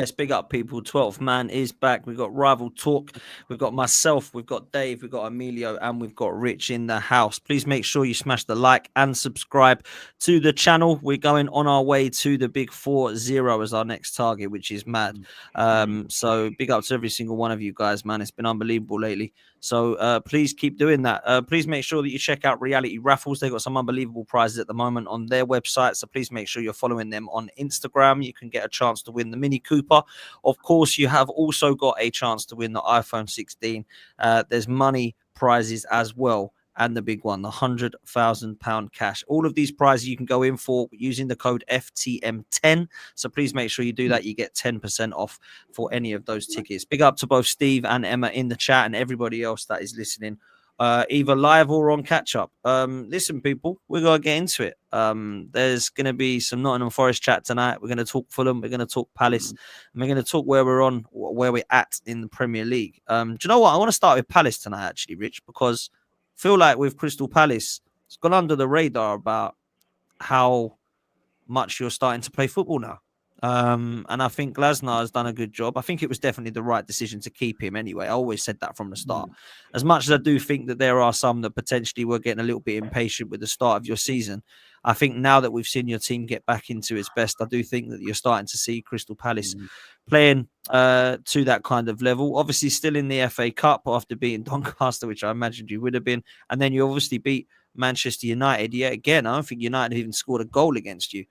Yes, big up, people. 12th man is back. We've got Rival Talk. We've got myself. We've got Dave. We've got Emilio. And we've got Rich in the house. Please make sure you smash the like and subscribe to the channel. We're going on our way to the big 4-0 as our next target, which is mad. So big up to every single one of you guys, man. It's been unbelievable lately. So please keep doing that. Please make sure that you check out Reality Raffles. They've got some unbelievable prizes at the moment on their website. So please make sure you're following them on Instagram. You can get a chance to win the Mini Cooper. Of course, you have also got a chance to win the iPhone 16. There's money prizes as well. And the big one, the £100,000 cash. All of these prizes you can go in for using the code FTM10. So please make sure you do that. You get 10% off for any of those tickets. Big up to both Steve and Emma in the chat and everybody else that is listening, either live or on catch up. Listen, people, we're going to get into it. There's going to be some Nottingham Forest chat tonight. We're going to talk Fulham. We're going to talk Palace. And we're going to talk where we're at in the Premier League. Do you know what? I want to start with Palace tonight, actually, Rich, because feel like with Crystal Palace, it's gone under the radar about how much you're starting to play football now. And I think Glasner has done a good job. I think it was definitely the right decision to keep him anyway. I always said that from the start. As much as I do think that there are some that potentially were getting a little bit impatient with the start of your season, I think now that we've seen your team get back into its best, I do think that you're starting to see Crystal Palace playing to that kind of level. Obviously, still in the FA Cup after beating Doncaster, which I imagined you would have been. And then you obviously beat Manchester United. Yet again, I don't think United even scored a goal against you.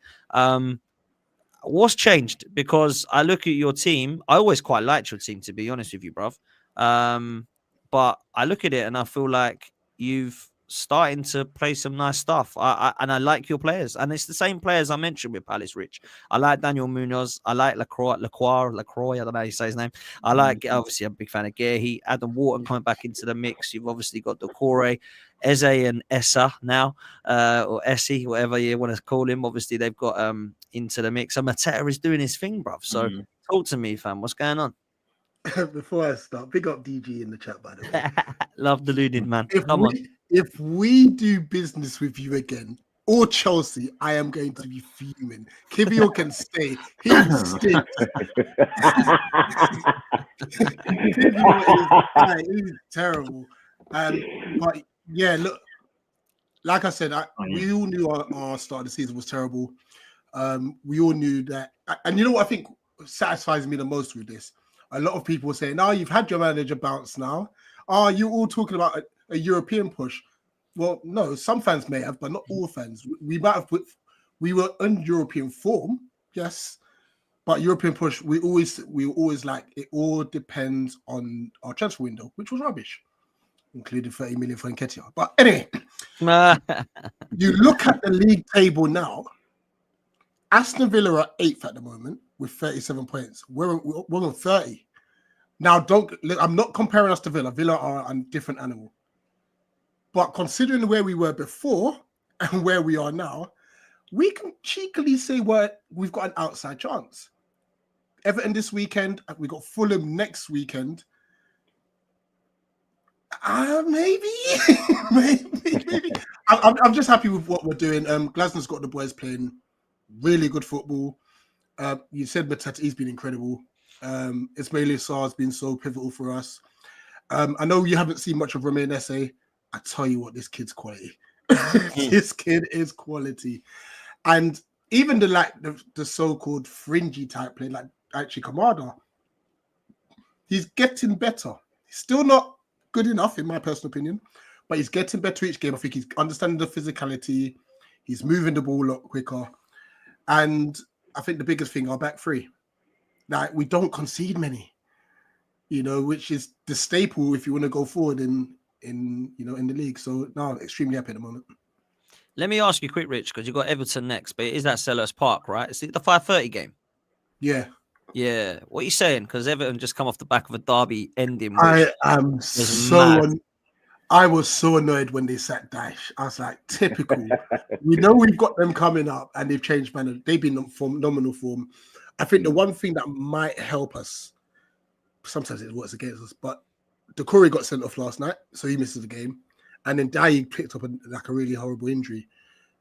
What's changed? Because I look at your team. I always quite liked your team, to be honest with you, bruv. But I look at it and I feel like you've starting to play some nice stuff. And I like your players. And it's the same players I mentioned with Palace, Rich. I like Daniel Munoz. I like Lacroix. I don't know how you say his name. I like, obviously, I'm a big fan of Gearheat. Adam Wharton coming back into the mix. You've obviously got Decore, Eze and Essa now, or Essie, whatever you want to call him. Obviously, they've got into the mix. And Mateta is doing his thing, bruv. So talk to me, fam. What's going on? Before I start, big up DG in the chat, by the way. Love deluded, man. If we do business with you again, or Chelsea, I am going to be fuming. Kibio can stay. He stinks. Kibio is terrible. But yeah, look, like I said, we all knew our start of the season was terrible. We all knew that. And you know what I think satisfies me the most with this? A lot of people say, "No, you've had your manager bounce now. Oh, you're all talking about a European push." Well, no, some fans may have, but not all fans. We might have we were in European form, yes, but European push, we always like it. All depends on our transfer window, which was rubbish, including 30 million for Nketiah. But anyway, you look at the league table now. Aston Villa are 8th at the moment with 37 points. We're on 30. Now, I'm not comparing us to Villa. Villa are a different animal. But considering where we were before and where we are now, we can cheekily say we've got an outside chance. Everton this weekend. We got Fulham next weekend. Maybe. maybe. I'm just happy with what we're doing. Glasner's got the boys playing really good football. You said Mateta, been incredible. Ismail Sarr has been so pivotal for us. I know you haven't seen much of Romain Esse. I tell you what, this kid's quality. This kid is quality. And even the so-called fringy type play, like actually Kamada, he's getting better. He's still not good enough, in my personal opinion, but he's getting better each game. I think he's understanding the physicality. He's moving the ball a lot quicker. And I think the biggest thing, our back three. Like, we don't concede many, which is the staple if you want to go forward in the league. So no, extremely happy at the moment. Let me ask you quick, Rich, because you've got Everton next, but it is at Selhurst Park, right? Is it the 5:30 game? Yeah. Yeah. What are you saying? Because Everton just come off the back of a derby ending. I was so annoyed when they sacked Daesh. I was like, typical. We know we've got them coming up and they've changed manner. They've been in nominal form. I think the one thing that might help us, sometimes it works against us, but Decore got sent off last night, so he misses the game. And then Dai picked up a really horrible injury.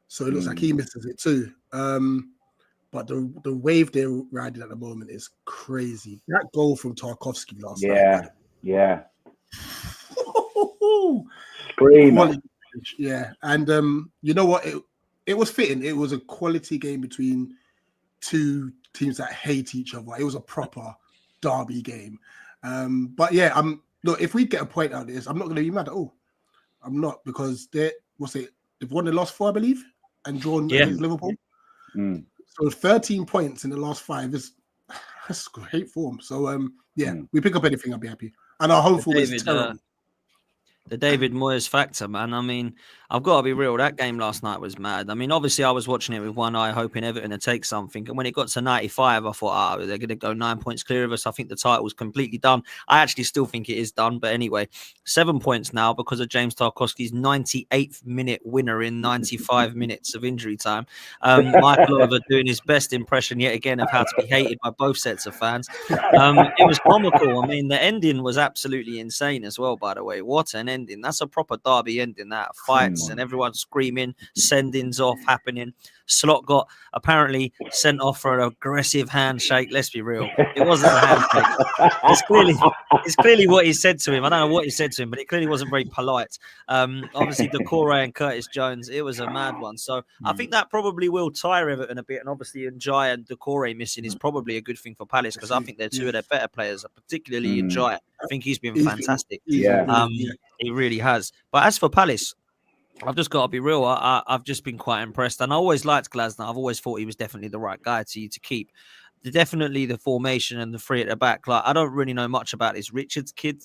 So it looks like he misses it too. but the wave they're riding at the moment is crazy. That goal from Tarkowski last Yeah, night. yeah. Screamer. Screamer. Yeah, and you know what? It was fitting. It was a quality game between two teams that hate each other. It was a proper derby game. But yeah, look, if we get a point out of this, I'm not going to be mad at all. I'm not, because they've won the last 4, I believe, and drawn against Liverpool. Mm. So 13 points in the last 5 that's great form. So we pick up anything, I'll be happy. And our home form is terrible. The David Moyes factor, man. I mean, I've got to be real. That game last night was mad. I mean, obviously, I was watching it with one eye, hoping Everton to take something. And when it got to 95, I thought, they're going to go 9 points clear of us. I think the title was completely done. I actually still think it is done. But anyway, 7 points now because of James Tarkowski's 98th minute winner in 95 minutes of injury time. Michael Oliver doing his best impression yet again of how to be hated by both sets of fans. It was comical. I mean, the ending was absolutely insane as well, by the way. What an ending. That's a proper derby ending, that fights and everyone screaming, sendings off happening. Slot got apparently sent off for an aggressive handshake. Let's be real, it wasn't a handshake. It's clearly what he said to him. I don't know what he said to him, but it clearly wasn't very polite. Obviously Decore and Curtis Jones, it was a mad one. So I think that probably will tire Everton a bit, and obviously Njai and Decore missing is probably a good thing for Palace, because I think they're two of their better players, particularly Njai. I think he's been fantastic. He really has. But as for Palace, I've just got to be real. I've just been quite impressed, and I always liked Glasner. I've always thought he was definitely the right guy to keep. Definitely the formation and the three at the back. Like, I don't really know much about this Richards kid,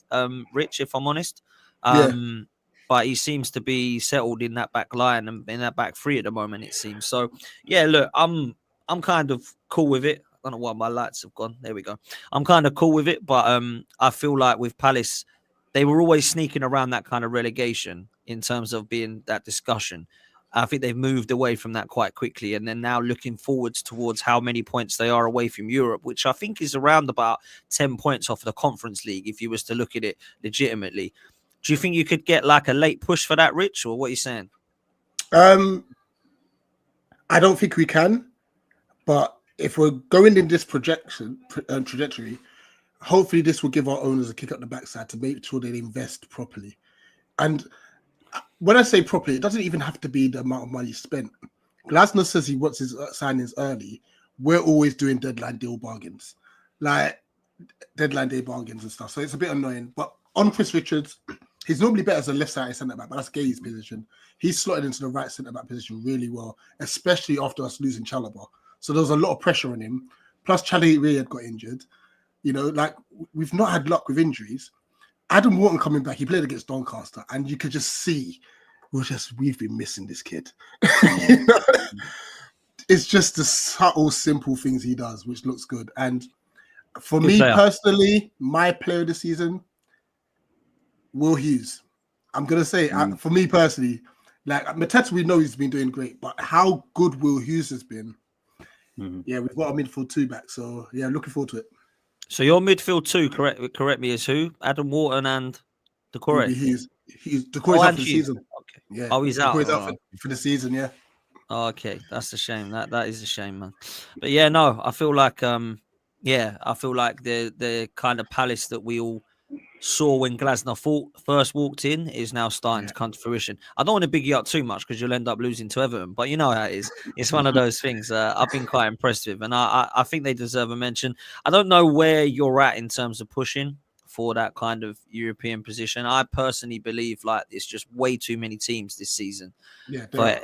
Rich, if I'm honest. But he seems to be settled in that back line and in that back three at the moment, it seems. So yeah, look, I'm kind of cool with it. I don't know why my lights have gone. There we go. I'm kind of cool with it, but I feel like with Palace, they were always sneaking around that kind of relegation in terms of being that discussion. I think they've moved away from that quite quickly, and they're now looking forwards towards how many points they are away from Europe, which I think is around about 10 points off the Conference League if you was to look at it legitimately. Do you think you could get like a late push for that, Rich, or what are you saying? I don't think we can, but if we're going in this trajectory, hopefully this will give our owners a kick up the backside to make sure they invest properly. And when I say properly, it doesn't even have to be the amount of money spent. Glasner says he wants his signings early. We're always doing deadline day bargains and stuff. So it's a bit annoying. But on Chris Richards, he's normally better as a left-sided centre-back, but that's Gay's position. He's slotted into the right centre-back position really well, especially after us losing Chalobah. So there was a lot of pressure on him. Plus, Charlie Reid got injured. You know, like, we've not had luck with injuries. Adam Wharton coming back, he played against Doncaster, and you could just see we've been missing this kid. You know? It's just the subtle, simple things he does, which looks good. And for me personally, my player of the season, Will Hughes. I'm gonna say, for me personally, like Mateta, we know he's been doing great, but how good Will Hughes has been. Yeah, we've got a midfield 2 back, so yeah, looking forward to it. So your midfield 2, correct me, is who? Adam Wharton and Decore. He's Decore's out for the season. Okay. Yeah. Oh, he's out. Decore's out for the season. Yeah. Okay, that's a shame. That is a shame, man. But yeah, no, I feel like the kind of Palace that we all saw when Glasner first walked in is now starting to come to fruition. I don't want to big you up too much because you'll end up losing to Everton, but you know how it is. It's one of those things I've been quite impressed with, and I think they deserve a mention. I don't know where you're at in terms of pushing for that kind of European position. I personally believe like it's just way too many teams this season. Yeah, but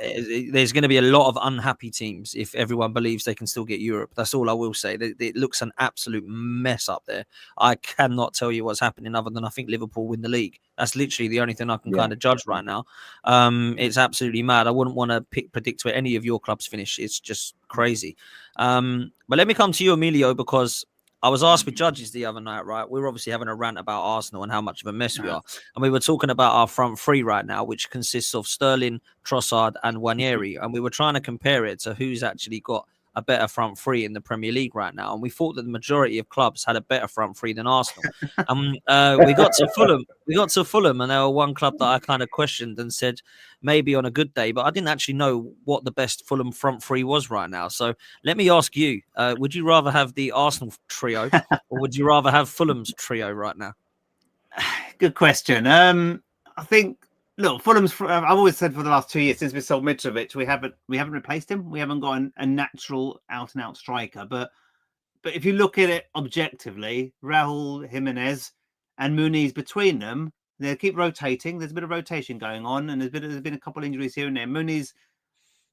there's going to be a lot of unhappy teams if everyone believes they can still get Europe. That's all I will say. It looks an absolute mess up there. I cannot tell you what's happening other than I think Liverpool win the league. That's literally the only thing I can kind of judge right now. It's absolutely mad. I wouldn't want to predict where any of your clubs finish. It's just crazy. But let me come to you, Emilio, because I was asked with judges the other night, right? We were obviously having a rant about Arsenal and how much of a mess we are. And we were talking about our front three right now, which consists of Sterling, Trossard and Nwaneri. And we were trying to compare it to who's actually got a better front three in the Premier League right now, and we thought that the majority of clubs had a better front three than Arsenal. We got to Fulham. We got to Fulham, and they were one club that I kind of questioned and said maybe on a good day, but I didn't actually know what the best Fulham front three was right now. So let me ask you: would you rather have the Arsenal trio, or would you rather have Fulham's trio right now? Good question. I think. Look, Fulham's. I've always said for the last 2 years since we sold Mitrovic, we haven't replaced him. We haven't got a natural out and out striker. But if you look at it objectively, Raul Jimenez and Muniz between them, they keep rotating. There's a bit of rotation going on, and there's been a couple of injuries here and there. Muniz,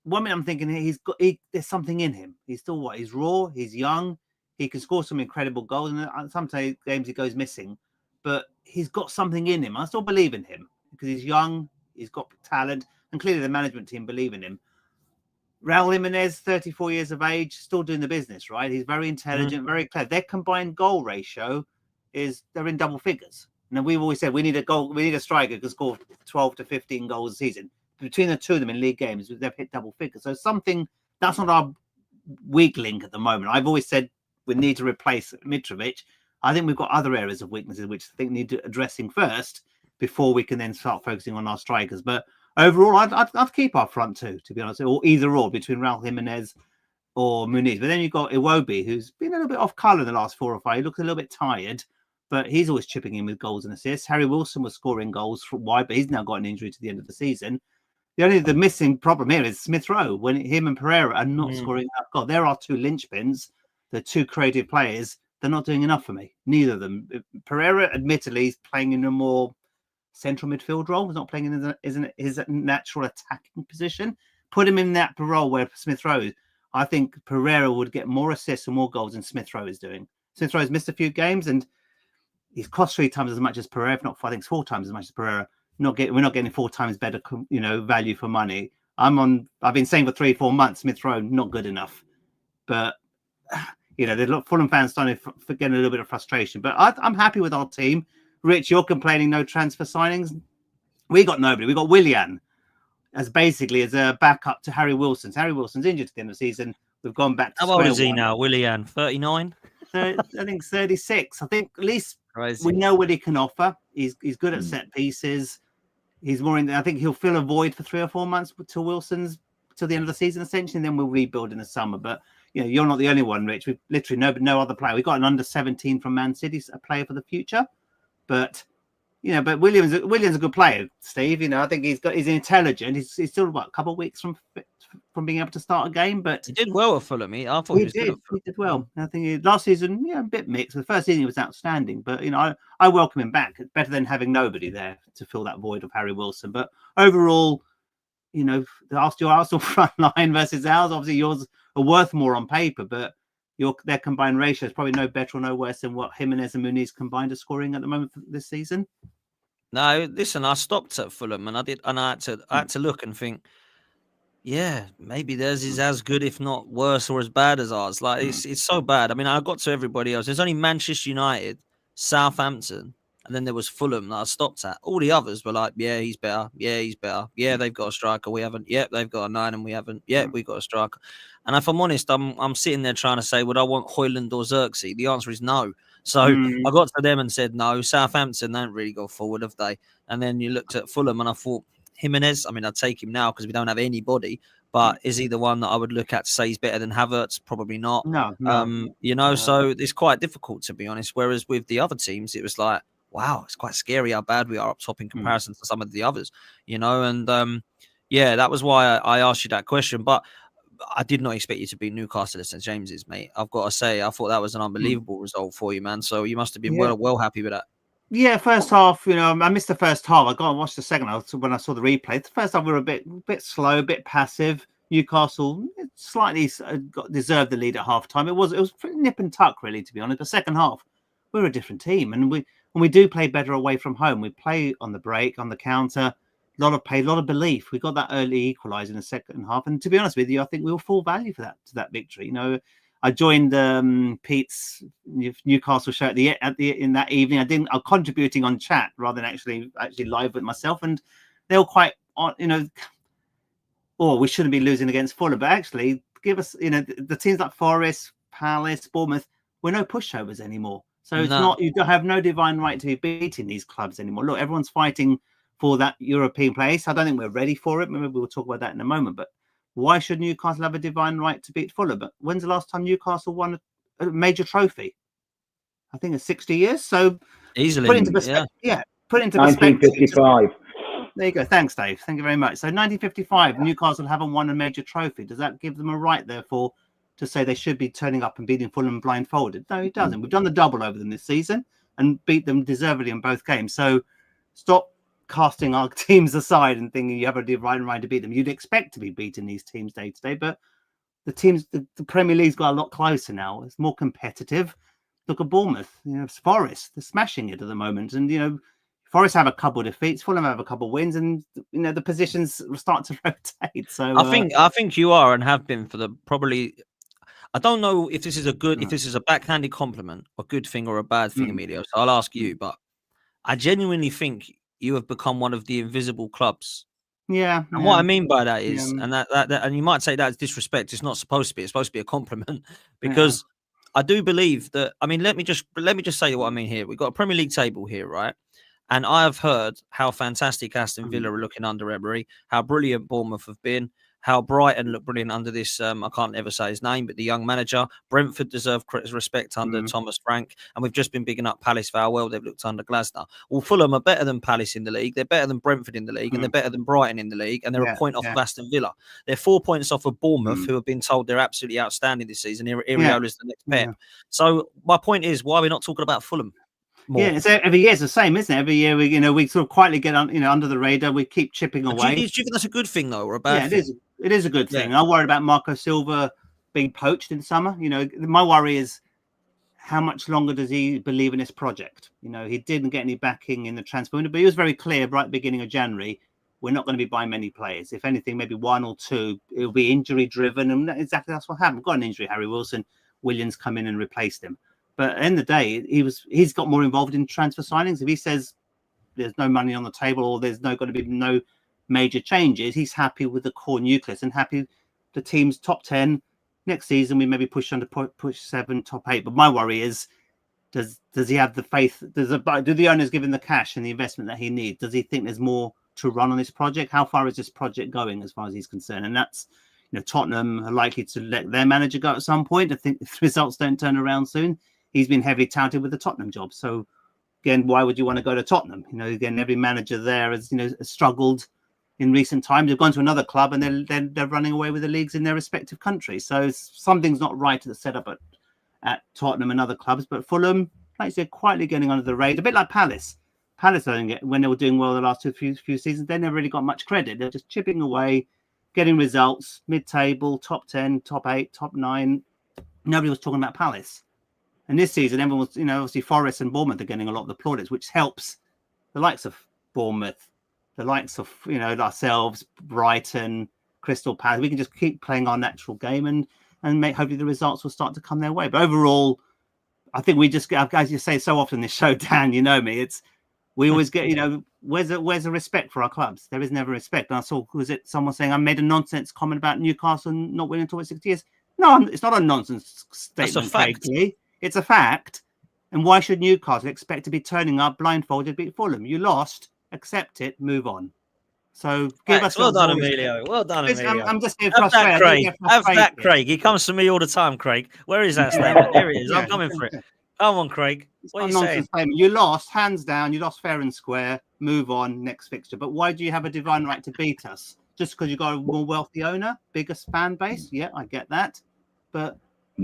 one minute I'm thinking there's something in him. He's still he's raw. He's young. He can score some incredible goals, and sometimes games he goes missing, but he's got something in him. I still believe in him. Because he's young, he's got talent, and clearly the management team believe in him. Raul Jimenez, 34 years of age, still doing the business, right? He's very intelligent, very clever. Their combined goal ratio they're in double figures. Now, we've always said we need a striker who can score 12 to 15 goals a season. Between the two of them in league games, they've hit double figures. So that's not our weak link at the moment. I've always said we need to replace Mitrovic. I think we've got other areas of weaknesses which I think need addressing first, before we can then start focusing on our strikers. But overall, I'd keep our front two, to be honest, or either or between Raul Jimenez or Muniz. But then you've got Iwobi, who's been a little bit off colour in the last 4 or 5. He looks a little bit tired, but he's always chipping in with goals and assists. Harry Wilson was scoring goals from wide, but he's now got an injury to the end of the season. The missing problem here is Smith Rowe. When him and Pereira are not scoring enough goals, there are two linchpins. They're two creative players. They're not doing enough for me. Neither of them. Pereira, admittedly, is playing in a more central midfield role. He's not playing in his natural attacking position. Put him in that role where Smith Rowe, I think Pereira would get more assists and more goals than Smith Rowe is doing. Smith Rowe's missed a few games and he's cost 3 times as much as Pereira, if not, I think, 4 times as much as Pereira. We're not getting 4 times better, value for money. I've been saying for 3-4 months, Smith Rowe not good enough, but the Fulham fans starting to get a little bit of frustration. But I'm happy with our team. Rich, you're complaining no transfer signings. We got nobody. We got Willian as a backup to Harry Wilson. Harry Wilson's injured at the end of the season. We've gone back to how old is he now, Willian? 39? I think 36. I think at least Crazy. We know what he can offer. He's good at set pieces. He's more I think he'll fill a void for 3 or 4 months till the end of the season, essentially, and then we'll rebuild in the summer. But you're not the only one, Rich. We've literally no other player. We've got an under 17 from Man City, a player for the future. But but Williams a good player, Steve. I think he's intelligent. He's still a couple of weeks from being able to start a game, but he did well at Fulham. I thought he did well. I think last season, a bit mixed. The first season he was outstanding, but I welcome him back. It's better than having nobody there to fill that void of Harry Wilson. But overall, your Arsenal front line versus ours, obviously yours are worth more on paper, but their combined ratio is probably no better or no worse than what Jimenez and Muniz combined are scoring at the moment for this season. No, listen, I stopped at Fulham and I had to look and think, yeah, maybe theirs is as good, if not worse or as bad as ours. Like it's so bad. I mean, I got to everybody else. There's only Manchester United, Southampton, and then there was Fulham that I stopped at. All the others were like, yeah, he's better. Yeah, he's better. Yeah, they've got a striker. We haven't. Yeah, they've got a 9 and we haven't. Yeah, we've got a striker. And if I'm honest, I'm sitting there trying to say, would I want Højlund or Xerxes? The answer is no. So I got to them and said no. Southampton don't really go forward, have they? And then you looked at Fulham and I thought, Jimenez, I mean, I'd take him now because we don't have anybody. But is he the one that I would look at to say he's better than Havertz? Probably not. No. So it's quite difficult, to be honest. Whereas with the other teams, it was like, wow, it's quite scary how bad we are up top in comparison to some of the others, And that was why I asked you that question. But I did not expect you to beat Newcastle at St James's, mate. I've got to say, I thought that was an unbelievable result for you, man. So you must have been well happy with that. Yeah, first half, I missed the first half. I got and watched the second half when I saw the replay. The first half we were a bit slow, a bit passive. Newcastle slightly deserved the lead at half time. It was pretty nip and tuck, really, to be honest. The second half, we're a different team, and when we do play better away from home, we play on the break, on the counter. A lot of pace, a lot of belief. We got that early equaliser in the second half, and to be honest with you, I think we were full value for that victory. I joined Pete's Newcastle show in that evening. I'm contributing on chat rather than actually live with myself, and they were quite we shouldn't be losing against Fulham, but actually give us, the teams like Forest, Palace, Bournemouth, we're no pushovers anymore. So it's not, you have no divine right to be beating these clubs anymore. Look, everyone's fighting for that European place. I don't think we're ready for it. Maybe we'll talk about that in a moment. But why should Newcastle have a divine right to beat Fulham? But when's the last time Newcastle won a major trophy? I think it's 60 years. So easily, put into perspective. Yeah, put into 1955. There you go. Thanks, Dave. Thank you very much. So 1955, Newcastle haven't won a major trophy. Does that give them a right, therefore, to say they should be turning up and beating Fulham blindfolded? No, it doesn't. We've done the double over them this season and beat them deservedly in both games. So stop casting our teams aside and thinking you have a divine right to beat them. You'd expect to be beating these teams day to day, but the teams, the Premier League's got a lot closer now. It's more competitive. Look at Bournemouth, Forest, they're smashing it at the moment. And, Forest have a couple of defeats, Fulham have a couple of wins, and the positions start to rotate. So I think you are and have been for the probably. I don't know if this is if this is a backhanded compliment, a good thing or a bad thing, Emilio. So I'll ask you, but I genuinely think you have become one of the invisible clubs. Yeah. And what I mean by that is, and that and you might say that's disrespect. It's not supposed to be. It's supposed to be a compliment because I do believe that. I mean, let me just say what I mean here. We've got a Premier League table here, right? And I have heard how fantastic Aston Villa are looking under Emery, how brilliant Bournemouth have been, how Brighton look brilliant under this, I can't ever say his name, but the young manager. Brentford deserve respect under Thomas Frank. And we've just been bigging up Palace for how well they've looked under Glasner. Well, Fulham are better than Palace in the league. They're better than Brentford in the league. And they're better than Brighton in the league. And they're a point off of Aston Villa. They're 4 points off of Bournemouth, who have been told they're absolutely outstanding this season. Iriola's the next Pep. So my point is, why are we not talking about Fulham more? Yeah, it's every year it's the same, isn't it? Every year we sort of quietly get on, under the radar. We keep chipping away. Do you think that's a good thing though, or a bad thing? It is a good thing. I'm worried about Marco Silva being poached in summer. My worry is how much longer does he believe in this project? He didn't get any backing in the transfer window, but he was very clear right at the beginning of January. We're not going to be buying many players. If anything, maybe one or two. It'll be injury driven, and that's what happened. Got an injury, Harry Wilson. Williams come in and replaced him. But at the end of the day, he's got more involved in transfer signings. If he says there's no money on the table or there's going to be no major changes, he's happy with the core nucleus and happy the team's top 10 next season. We maybe push 7, top 8. But my worry is, does he have the faith? Do the owners give him the cash and the investment that he needs? Does he think there's more to run on this project? How far is this project going as far as he's concerned? And that's, Tottenham are likely to let their manager go at some point. I think if results don't turn around soon, he's been heavily touted with the Tottenham job. So again, why would you want to go to Tottenham? Again, every manager there has struggled in recent times. They've gone to another club and they're running away with the leagues in their respective countries. So something's not right at the setup at Tottenham and other clubs. But Fulham, like I said, quietly getting under the radar, a bit like Palace. Palace, when they were doing well the last few seasons, they never really got much credit. They're just chipping away, getting results, mid-table, top 10, top 8, top 9. Nobody was talking about Palace. And this season, everyone was, obviously Forest and Bournemouth are getting a lot of the plaudits, which helps the likes of Bournemouth, the likes of, ourselves, Brighton, Crystal Palace. We can just keep playing our natural game and hopefully the results will start to come their way. But overall, I think we just get, as you say so often in this show, Dan, you know me, we always get, where's the respect for our clubs? There is never respect. And I saw, someone saying I made a nonsense comment about Newcastle not winning until 60 years? No, it's not a nonsense statement. That's a fact. It's a fact. And why should Newcastle expect to be turning up blindfolded to beat Fulham? You lost, accept it, move on. So give us well done, Emilio. Well done, Emilio. I'm just getting Have frustrated. that, Craig. Have that, Craig. He comes to me all the time, Craig. Where is that statement? Here he is. I'm coming for it. Come on, Craig. What are you saying? Statement. You lost, hands down. You lost fair and square. Move on, next fixture. But why do you have a divine right to beat us? Just because you've got a more wealthy owner, biggest fan base? Yeah, I get that. But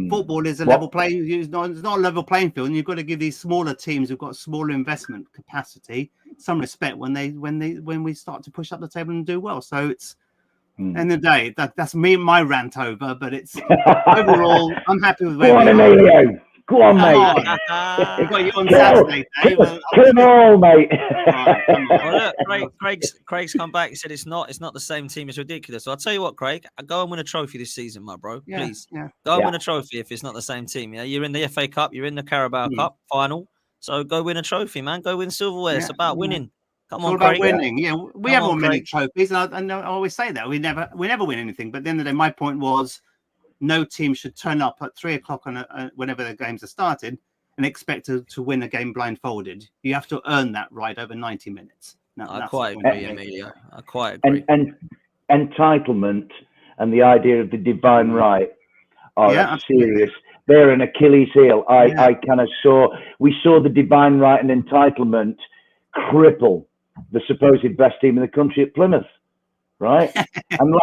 football is a level playing. It's not a level playing field, and you've got to give these smaller teams who've got smaller investment capacity some respect when we start to push up the table and do well. So it's end of the day that's my rant over. But it's overall, I'm happy with where we are. Emilio. Go on, mate. We've got you on Saturday, Dave. Come on, mate. Well, look, Craig's come back. He said it's not the same team. It's ridiculous. So I'll tell you what, Craig, go and win a trophy this season, my bro. Please. Go and win a trophy if it's not the same team. Yeah, you're in the FA Cup, you're in the Carabao Cup final. So go win a trophy, man. Go win silverware. It's about winning. Come on, Craig. Craig. Winning. Yeah, we haven't won many trophies, and I always say that we never win anything. But at the end of the day, my point was no team should turn up at 3 o'clock whenever the games are started and expect to win a game blindfolded. You have to earn that right over 90 minutes. I quite agree, Emilio. I quite agree. And entitlement and the idea of the divine right are serious. They're an Achilles heel. I kind of we saw the divine right and entitlement cripple the supposed best team in the country at Plymouth, right? And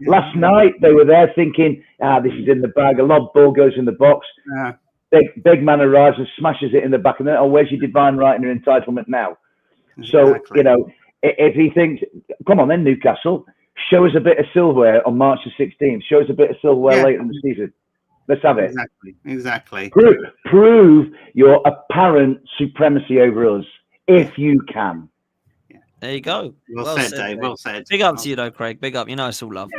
last night they were there thinking, this is in the bag. A lob ball goes in the box. Big man arrives and smashes it in the back of the net. Oh, where's your divine right and your entitlement now? So, if he thinks, come on then, Newcastle, show us a bit of silverware on March the 16th. Show us a bit of silverware later in the season. Let's have it. Exactly. Prove your apparent supremacy over us, if you can. There you go. Well said, Dave. Well said. Big up to you, though, Craig. Big up. You know it's all love.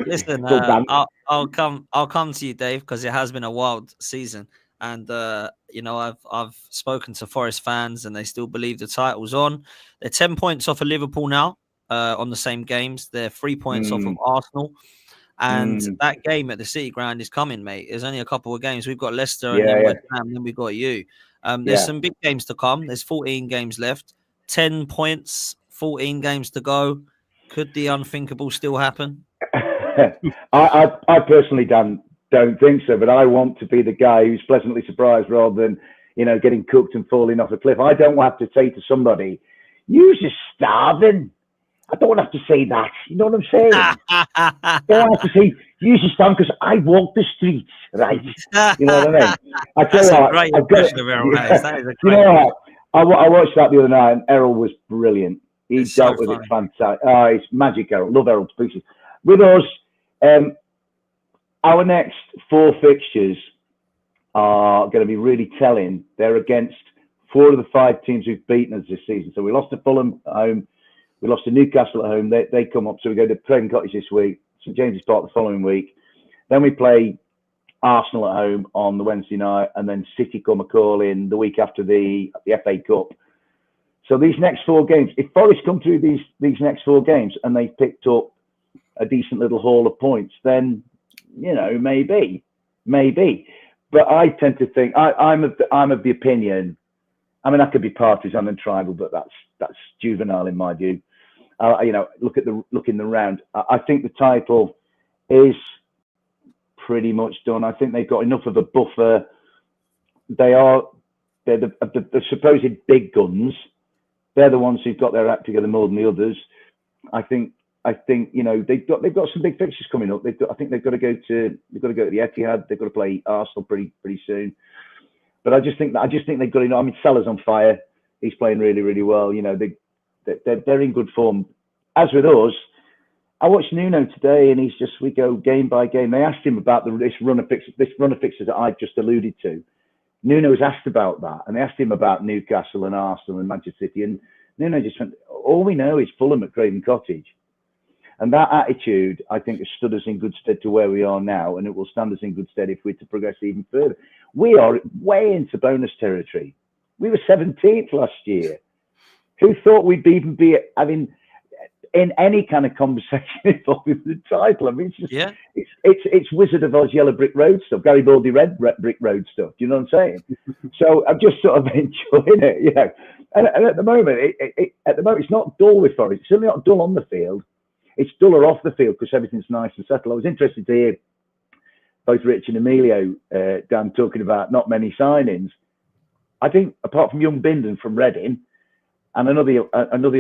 Listen, I'll come to you, Dave, because it has been a wild season, and I've spoken to Forest fans, and they still believe the title's on. They're 10 points off of Liverpool now on the same games. They're 3 points off of Arsenal. And that game at the City Ground is coming, mate. There's only a couple of games. We've got Leicester and then West Ham, then we've got you. There's some big games to come. There's 14 games left. 10 points, 14 games to go. Could the unthinkable still happen? I personally don't think so, but I want to be the guy who's pleasantly surprised rather than, getting cooked and falling off a cliff. I don't have to say to somebody, "You're just starving." I don't have to say that. You know what I'm saying? I don't have to say, "You're just starving," because I walk the streets, right? You know what I mean? I tell you what, I've got it. You know what? I watched that the other night, and Errol was brilliant. He dealt with it fantastic. It's magic, Errol. Love Errol to pieces. With us, our next 4 fixtures are going to be really telling. They're against 4 of the 5 teams who've beaten us this season. So we lost to Fulham at home. We lost to Newcastle at home. They come up. So we go to Craven Cottage this week, St James's Park the following week. Then we play Arsenal at home on the Wednesday night, and then City come a call in the week after the FA Cup. So these next 4 games, if Forest come through these next 4 games and they've picked up a decent little haul of points, then maybe. But I tend to think I'm of the opinion. I mean, I could be partisan and tribal, but that's juvenile in my view. Look in the round. I think the title is pretty much done. I think they've got enough of a buffer. They're the supposed big guns. They're the ones who've got their act together more than the others. I think they've got some big fixtures coming up. I think they've got to go to the Etihad. They've got to play Arsenal pretty soon. But I just think they've got enough. I mean, Salah's on fire. He's playing really, really well. They're in good form. As with us, I watched Nuno today, and we go game by game. They asked him about this run of fixtures that I just alluded to. Nuno was asked about that, and they asked him about Newcastle and Arsenal and Manchester City, and Nuno just went, "All we know is Fulham at Craven Cottage." And that attitude, I think, has stood us in good stead to where we are now, and it will stand us in good stead if we're to progress even further. We are way into bonus territory. We were 17th last year. Who thought we'd even be in any kind of conversation involving the title? I mean, it's Wizard of Oz Yellow Brick Road stuff, Garibaldi Red Brick Road stuff. Do you know what I'm saying? So I'm just sort of enjoying it, And at the moment, it's not dull with Forest. It's certainly not dull on the field. It's duller off the field because everything's nice and settled. I was interested to hear both Rich and Emilio, Dan, talking about not many signings. I think apart from young Bindon from Reading and another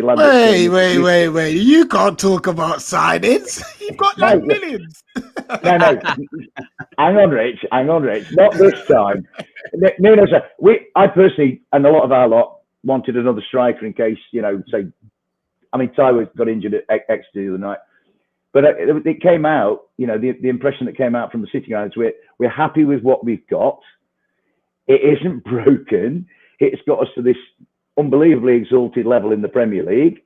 lad. Wait! You can't talk about signings. You've got millions. No. Hang on, Rich. Not this time. No. I personally and a lot of our lot wanted another striker in case say. I mean, Tyler got injured at Exeter the other night, but it came out. The impression that came out from the City guys, we're happy with what we've got. It isn't broken. It's got us to this unbelievably exalted level in the Premier League.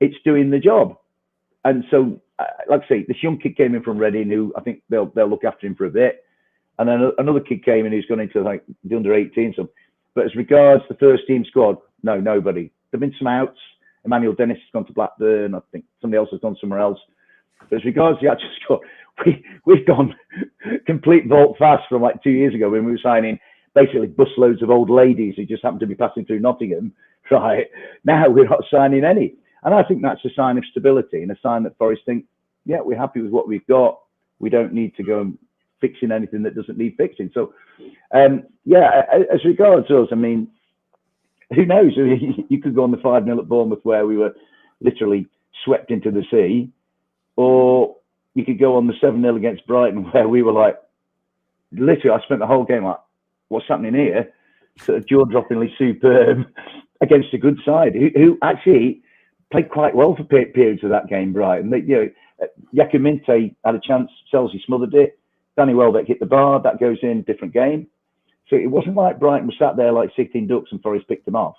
It's doing the job, and so, like I say, this young kid came in from Reading, who I think they'll look after him for a bit, and then another kid came in who's gone into the under 18. But as regards the first team squad, nobody. There've been some outs. Emmanuel Dennis has gone to Blackburn. I think somebody else has gone somewhere else. But as regards the actual squad, we've gone complete vault fast from like 2 years ago when we were signing basically busloads of old ladies who just happened to be passing through Nottingham. Right now, we're not signing any, and I think that's a sign of stability and a sign that Forest think, yeah, we're happy with what we've got. We don't need to go and fixing anything that doesn't need fixing. So, yeah, as regards us, I mean, who knows? You could go on the 5-0 at Bournemouth where we were literally swept into the sea, or you could go on the 7-0 against Brighton where we were like, literally, I spent the whole game like, what's happening here? Sort of jaw-droppingly superb against a good side who actually played quite well for periods of that game, Brighton. Yaku Minte had a chance, Chelsea smothered it. Danny Welbeck hit the bar, that goes in, different game. So it wasn't like Brighton was sat there like 16 ducks and Forest picked them off.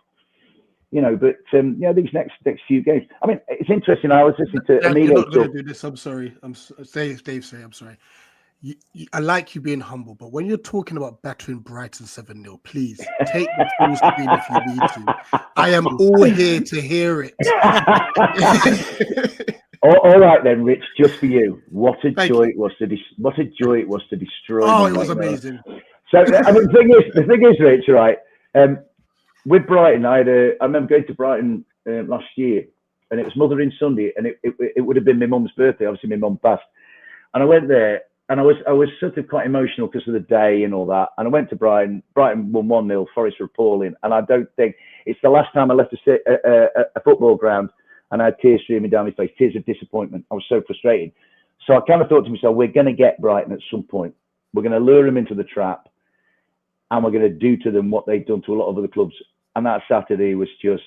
But these next few games. I mean, it's interesting. I was listening to Emilio. You're not going to do this. I'm sorry. Dave say I'm sorry. I like you being humble, but when you're talking about battering Brighton 7-0, please take the full screen if you need to. I am all here to hear it. All right then, Rich. Just for you, what a joy it was to destroy. Oh, it was amazing. So I mean, the thing is, Rich, right? With Brighton, I remember going to Brighton last year, and it was Mothering Sunday, and it would have been my mum's birthday. Obviously, my mum passed, and I went there, and I was sort of quite emotional because of the day and all that. And I went to Brighton. Brighton won 1-0. Forest were appalling, and I don't think it's the last time I left a football ground and I had tears streaming down my face, tears of disappointment. I was so frustrated. So I kind of thought to myself, we're going to get Brighton at some point. We're going to lure them into the trap, and we're going to do to them what they've done to a lot of other clubs. And that Saturday was just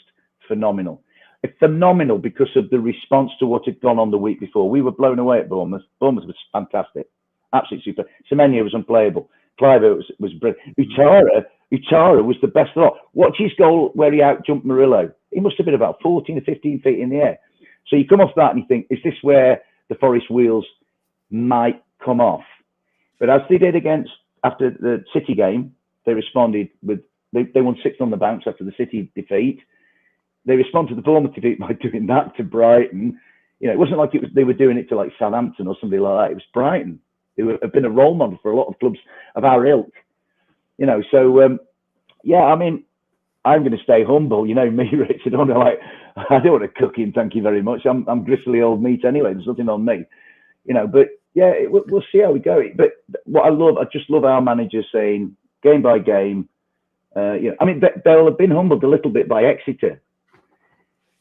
phenomenal. It's phenomenal because of the response to what had gone on the week before. We were blown away at Bournemouth. Bournemouth was fantastic. Absolutely super. Semenya was unplayable. Cliver was brilliant. Uchara was the best of all. Watch his goal where he out-jumped Murillo. He must have been about 14 or 15 feet in the air. So you come off that and you think, is this where the Forest wheels might come off? But as they did after the City game, they responded with, they won 6 on the bounce after the City defeat. They responded to the Bournemouth defeat by doing that to Brighton. It wasn't like they were doing it to like Southampton or somebody like that. It was Brighton, who have been a role model for a lot of clubs of our ilk. So yeah, I mean, I'm going to stay humble. Me, Richard. I don't want to cook him. Thank you very much. I'm gristly old meat anyway. There's nothing on me. But yeah, we'll see how we go. But what I just love our managers saying game by game. I mean, they'll have been humbled a little bit by Exeter.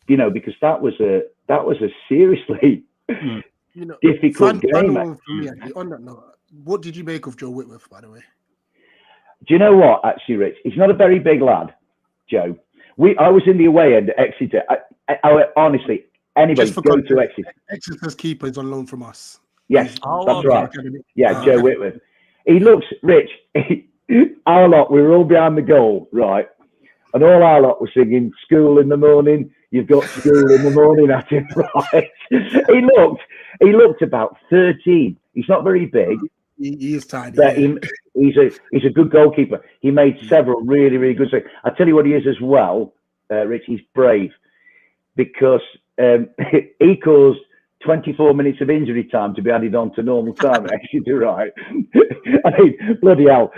Because that was a seriously difficult game. On that note, what did you make of Joe Whitworth, by the way? Do you know what, actually, Rich? He's not a very big lad, Joe. I was in the away end at Exeter. I honestly, anybody go to Exeter. Exeter's keeper is on loan from us. Yes, that's right. Yeah, Joe Whitworth. He looks, Rich, our lot, we were all behind the goal, right? And all our lot were singing school in the morning. You've got school in the morning at him, right? He looked about 13. He's not very big. He is tiny. But he's a good goalkeeper. He made several really, really good saves. I tell you what he is as well, Rich, he's brave. Because he caused 24 minutes of injury time to be added on to normal time. Actually, right? I mean, bloody hell.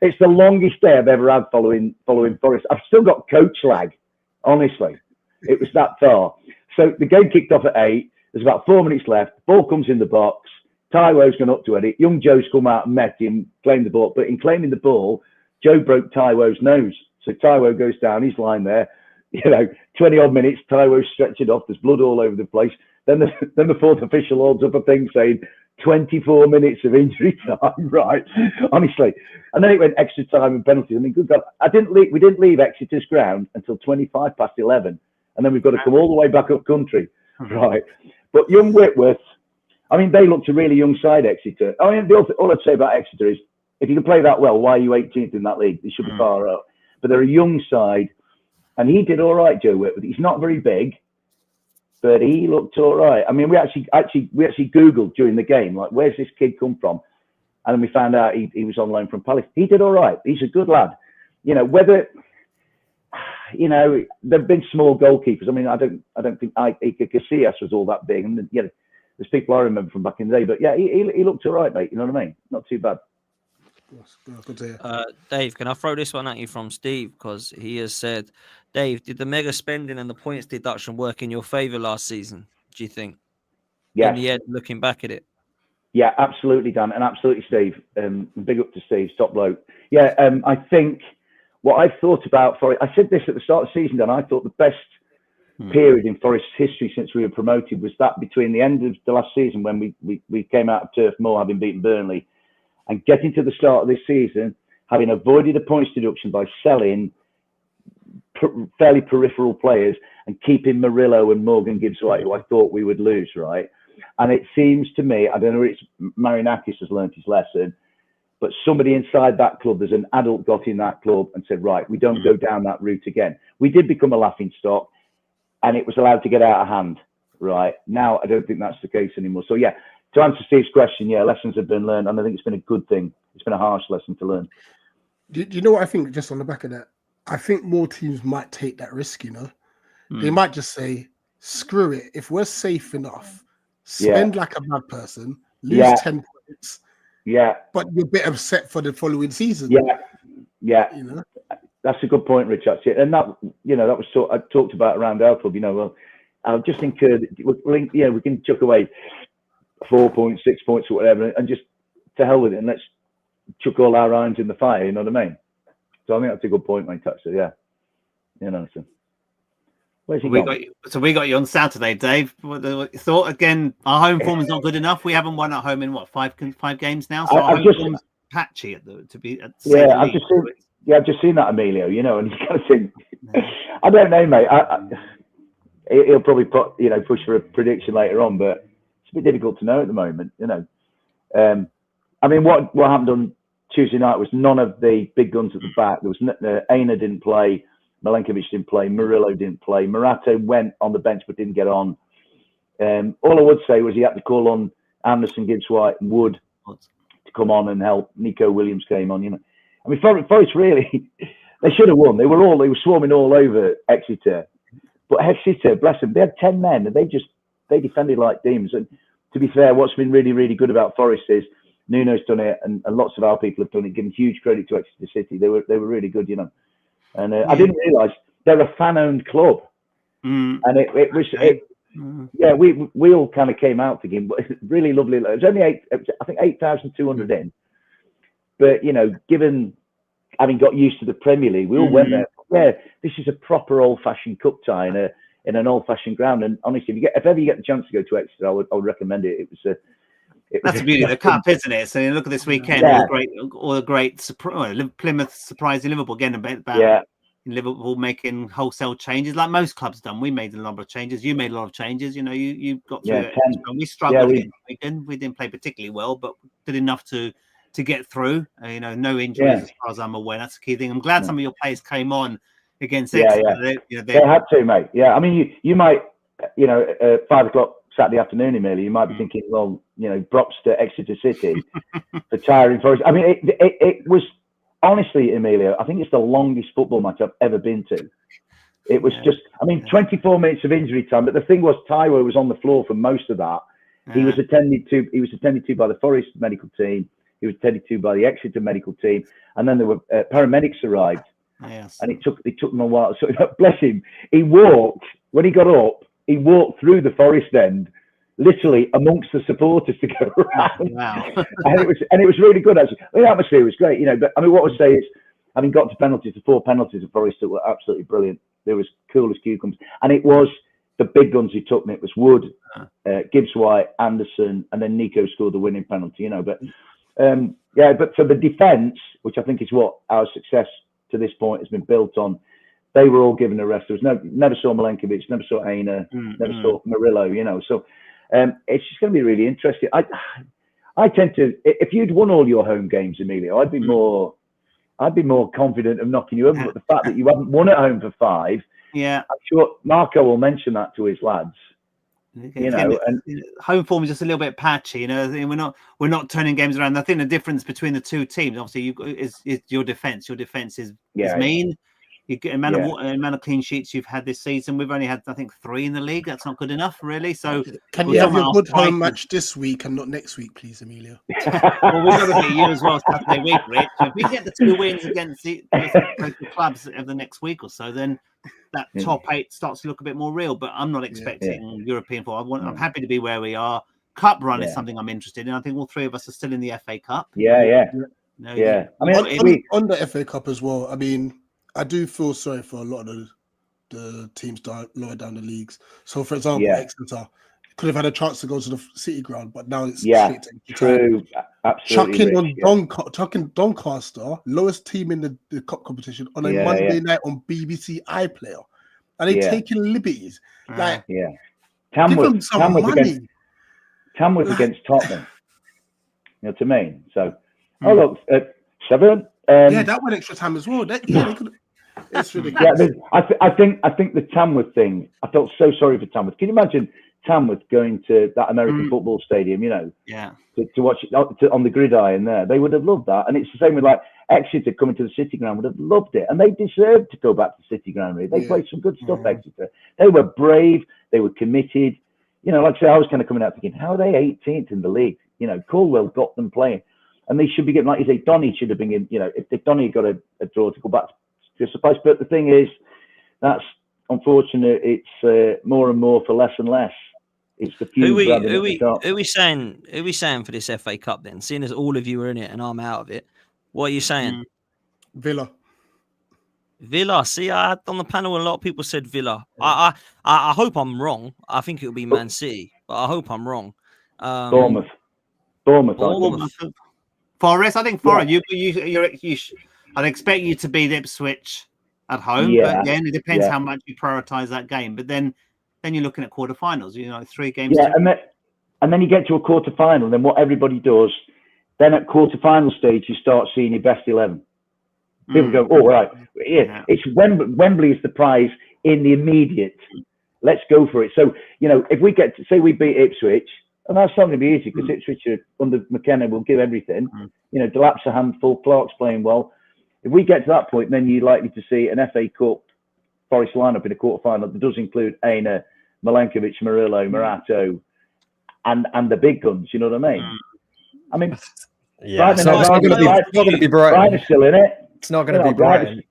It's the longest day I've ever had following Forest. I've still got coach lag, honestly. It was that far. So the game kicked off at 8. There's about 4 minutes left. Ball comes in the box. Taiwo's gone up to it. Young Joe's come out and met him, claimed the ball. But in claiming the ball, Joe broke Taiwo's nose. So Taiwo goes down. He's lying there. 20-odd minutes. Taiwo's stretched off. There's blood all over the place. Then the fourth official holds up a thing saying 24 minutes of injury time, right? Honestly. And then it went extra time and penalties. I mean, good God. We didn't leave Exeter's ground until 25 past 11. And then we've got to come all the way back up country, right? But young Whitworth, I mean, they looked a really young side, Exeter. I mean, all I'd say about Exeter is, if you can play that well, why are you 18th in that league? They should be far up. But they're a young side, and he did all right, Joe Whitworth. He's not very big, but he looked all right. I mean, we actually Googled during the game, like, where's this kid come from? And then we found out he was on loan from Palace. He did all right. He's a good lad. There've been small goalkeepers. I mean, I don't think Iker Casillas was all that big. And, There's people I remember from back in the day. But yeah, he looked all right, mate. You know what I mean? Not too bad. Good to hear. Dave, can I throw this one at you from Steve? Because he has said, Dave, did the mega spending and the points deduction work in your favour last season? Do you think? Yes. In the end, looking back at it. Yeah, absolutely, Dan, and absolutely, Steve. Big up to Steve, top bloke. Yeah, I think what I've thought about Forest, I said this at the start of the season, Dan, I thought the best period in Forest's history since we were promoted was that between the end of the last season when we came out of Turf Moor having beaten Burnley and getting to the start of this season, having avoided a points deduction by selling fairly peripheral players and keeping Murillo and Morgan Gibbs-White, who I thought we would lose, right? And it seems to me, I don't know if it's Marinakis has learned his lesson, but somebody inside that club, there's an adult got in that club and said, right, we don't go down that route again. We did become a laughing stock and it was allowed to get out of hand, right? Now, I don't think that's the case anymore. So, yeah, to answer Steve's question, yeah, lessons have been learned and I think it's been a good thing. It's been a harsh lesson to learn. Do you know what I think, just on the back of that? I think more teams might take that risk, you know? They might just say, screw it. If we're safe enough, spend like a bad person, lose 10 points. Yeah. But you're a bit upset for the following season. Yeah. You know? That's a good point, Rich. That's it. And that, you know, that was I talked about around our club, you know, well, I'll just incur, we can chuck away 4 points, 6 points or whatever, and just to hell with it. And let's chuck all our irons in the fire, you know what I mean? So I think that's a good point, mate, Toucher. Yeah. You know, so. Where's he gone? We got you on Saturday, Dave. What you thought? Again, our home form is not good enough. We haven't won at home in, what, five games now? So our home form's patchy to be at the yeah, I've just seen that, Emilio, you know, and you kind of think, I don't know, mate. He'll probably push for a prediction later on, but it's a bit difficult to know at the moment, you know. I mean, what happened on Tuesday night was none of the big guns at the back. There was Aina didn't play, Milenkovic didn't play, Murillo didn't play, Morata went on the bench but didn't get on. All I would say was he had to call on Anderson, Gibbs-White, and Wood to come on and help. Nico Williams came on, you know. I mean, Forest really, they should have won. They were swarming all over Exeter. But Exeter, bless them, they had 10 men and they defended like demons. And to be fair, what's been really, really good about Forest is Nuno's done it and lots of our people have done it, giving huge credit to Exeter City. They were really good, you know. And I didn't realise they're a fan-owned club. And it was... Yeah, we all kind of came out thinking, but really lovely. It was only 8,200 in. But, you know, given having got used to the Premier League, we all went there. Yeah, this is a proper old-fashioned cup tie in an old-fashioned ground. And honestly, if ever you get the chance to go to Exeter, I would recommend it. That's the beauty of the cup, isn't it? So you look at this weekend, all the great Plymouth surprising Liverpool again about Liverpool making wholesale changes like most clubs done. We made a number of changes. You made a lot of changes. You know, you got through it. We struggled again. We didn't play particularly well, but did enough to get through. You know, no injuries as far as I'm aware. That's the key thing. I'm glad some of your players came on against Exeter. They had to, mate. Yeah, I mean, you might, you know, 5 o'clock Saturday afternoon, Emilio, you might be thinking, well, you know, props to Exeter City for tiring Forest. I mean, it was honestly, Emilio, I think it's the longest football match I've ever been to. It was just, I mean, 24 minutes of injury time. But the thing was, Taiwo was on the floor for most of that. He was attended to by the Forest medical team. He was attended to by the Exeter medical team, and then there were paramedics arrived. And it took them a while. So bless him, he walked when he got up. He walked through the Forest end, literally amongst the supporters to go around. and it was really good actually. The atmosphere was great, you know. But I mean, what I would say is, having got to penalties, the 4 penalties of Forest that were absolutely brilliant. They was cool as cucumbers, and it was the big guns who took me. It was Wood, Gibbs-White, Anderson, and then Nico scored the winning penalty. You know, but but for the defence, which I think is what our success to this point has been built on, they were all given a rest. There was never saw Milenkovic, never saw Aina, never saw Murillo. You know, so it's just going to be really interesting. I tend to, if you'd won all your home games, Emilio, I'd be more confident of knocking you over. But the fact that you haven't won at home for 5, I'm sure Marco will mention that to his lads. You know, and home form is just a little bit patchy. You know, we're not turning games around. I think the difference between the two teams, obviously, is your defense. Your defense is mean. You get amount of clean sheets you've had this season. We've only had, I think, 3 in the league. That's not good enough, really. So can you have your good home match this week and not next week, please, Emilio? Well, we've got to beat you as well Saturday week, Rich. So if we get the 2 wins against the clubs of the next week or so, then that top 8 starts to look a bit more real. But I'm not expecting European football. I'm happy to be where we are. Cup run is something I'm interested in. I think all 3 of us are still in the FA Cup. Yeah. No, I mean, on the FA Cup as well. I mean, I do feel sorry for a lot of the teams lower down the leagues. So, for example, Exeter could have had a chance to go to the City Ground, but now it's straight to true. Absolutely. Chucking Doncaster, lowest team in the cup competition, on a Monday night on BBC iPlayer, and they're taking liberties. Like, give them some money. Tamworth against Tottenham. You know what I mean? So, look, 7. That went extra time as well. They could. It's ridiculous. I think the Tamworth thing. I felt so sorry for Tamworth. Can you imagine Tamworth going to that American football stadium? You know, to watch it on the gridiron there. They would have loved that. And it's the same with like Exeter coming to the City Ground would have loved it, and they deserved to go back to City Ground. Really, they played some good stuff. Exeter. They were brave. They were committed. You know, like I say, I was kind of coming out thinking, how are they 18th in the league? You know, Caldwell got them playing. And they should be getting, like you say, Donny should have been in, you know, if Donny got a draw to go back to suffice. But the thing is, that's unfortunate. It's more and more for less and less. It's the few. Who we saying for this FA Cup then? Seeing as all of you are in it and I'm out of it, what are you saying? Villa. See, I had on the panel a lot of people said Villa. I hope I'm wrong. I think it'll be Man City, but I hope I'm wrong. Bournemouth. Forest, I think Forest. I'd expect you to beat Ipswich at home, but again, it depends how much you prioritise that game. But then you're looking at quarterfinals. You know, 3 games. Yeah, and then you get to a quarterfinal. And then what everybody does, then at quarterfinal stage, you start seeing your best 11. People go, oh right, it's Wembley is the prize in the immediate. Let's go for it. So you know, if we get to say we beat Ipswich. And that's not going to be easy because Ipswich under McKenna will give everything. You know, Delap's a handful, Clark's playing well. If we get to that point, then you're likely to see an FA Cup Forest lineup in a quarterfinal that does include Aina, Milenkovic, Murillo, Morato, and the big guns. You know what I mean? I mean, it's not going to be Brighton. Brighton's still in it. It's not going to be Brighton.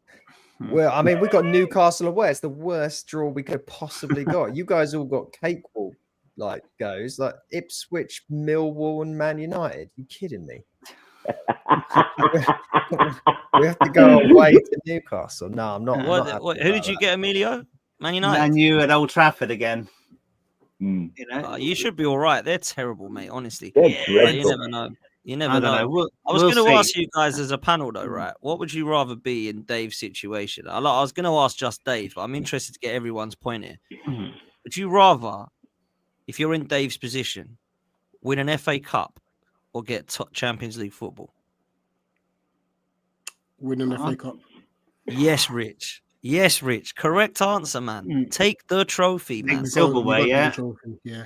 Well, I mean, we got Newcastle away. It's the worst draw we could possibly got. You guys all got cakewalk. Like goes like Ipswich, Millwall, and Man United. You kidding me? We have to go away to Newcastle. No, I'm not. Who did you get, Emilio? Man United. Man U at Old Trafford again. You know, you should be all right. They're terrible, mate. Honestly, you never know. You never know. I was going to ask you guys as a panel, though, right? What would you rather be in Dave's situation? I was going to ask just Dave, but I'm interested to get everyone's point here. Would you rather? If you're in Dave's position, win an FA Cup or get Champions League football? Win an FA Cup. Yes, Rich. Correct answer, man. Take the trophy, man. Silverware, yeah.